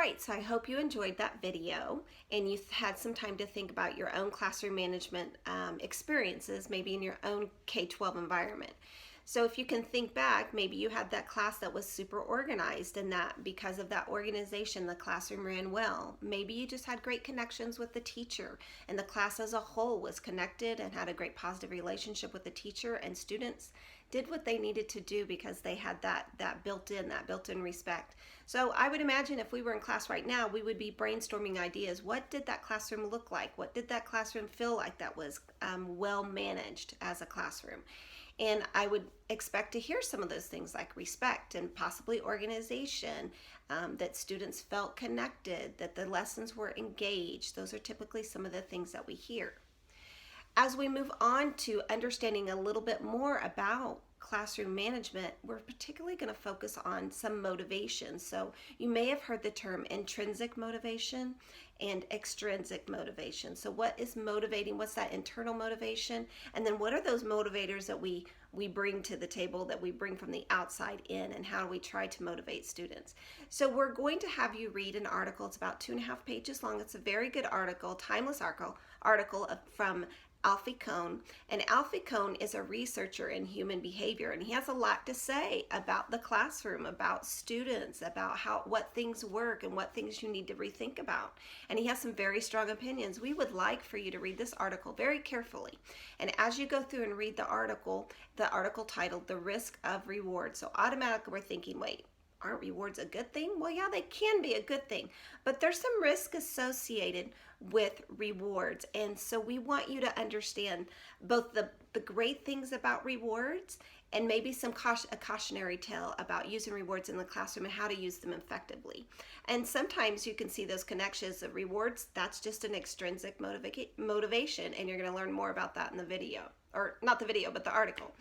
right, so I hope you enjoyed that video and you had some time to think about your own classroom management experiences, maybe in your own K-12 environment. So if you can think back, maybe you had that class that was super organized and that because of that organization, the classroom ran well. Maybe you just had great connections with the teacher and the class as a whole was connected and had a great positive relationship with the teacher, and students did what they needed to do because they had that built-in respect. So I would imagine if we were in class right now, we would be brainstorming ideas. What did that classroom look like? What did that classroom feel like that was well managed as a classroom? And I would expect to hear some of those things like respect and possibly organization, that students felt connected, that the lessons were engaged. Those are typically some of the things that we hear. As we move on to understanding a little bit more about classroom management, we're particularly going to focus on some motivation. So you may have heard the term intrinsic motivation and extrinsic motivation. So what is motivating? What's that internal motivation? And then what are those motivators that we bring to the table, that we bring from the outside in, and how do we try to motivate students? So we're going to have you read an article. It's about 2.5 pages long. It's a very good article, timeless article from AlfieKohn. And AlfieKohn is a researcher in human behavior, and he has a lot to say about the classroom, about students, about what things work and what things you need to rethink about. And he has some very strong opinions. We would like for you to read this article very carefully. And as you go through and read the article titled "The Risk of Reward." So automatically we're thinking, wait, aren't rewards a good thing? Well, yeah, they can be a good thing, but there's some risk associated with rewards. And so we want you to understand both the great things about rewards and maybe a cautionary tale about using rewards in the classroom and how to use them effectively. And sometimes you can see those connections of rewards. That's just an extrinsic motivation, and you're going to learn more about that in the video, or not the video, but the article.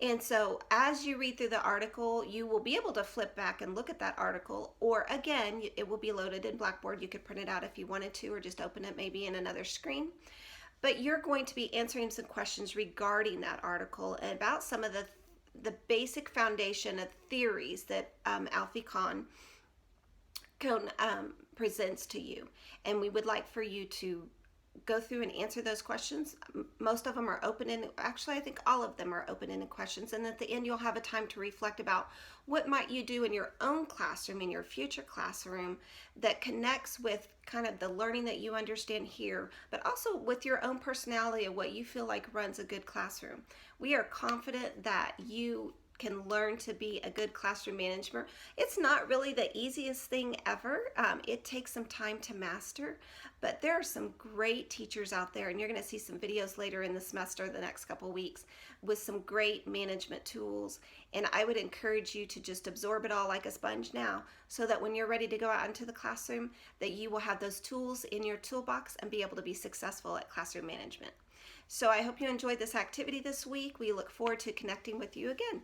And so as you read through the article, you will be able to flip back and look at that article, or again, it will be loaded in Blackboard. You could print it out if you wanted to, or just open it maybe in another screen. But you're going to be answering some questions regarding that article and about some of the basic foundation of theories that AlfieKohn presents to you. And we would like for you to go through and answer those questions. Most of them are open-ended. Actually, I think all of them are open-ended questions. And at the end, you'll have a time to reflect about what might you do in your own classroom, in your future classroom, that connects with kind of the learning that you understand here, but also with your own personality of what you feel like runs a good classroom. We are confident that you can learn to be a good classroom manager. It's not really the easiest thing ever. It takes some time to master, but there are some great teachers out there, and you're going to see some videos later in the semester, the next couple of weeks, with some great management tools. And I would encourage you to just absorb it all like a sponge now, so that when you're ready to go out into the classroom, that you will have those tools in your toolbox and be able to be successful at classroom management. So I hope you enjoyed this activity this week. We look forward to connecting with you again.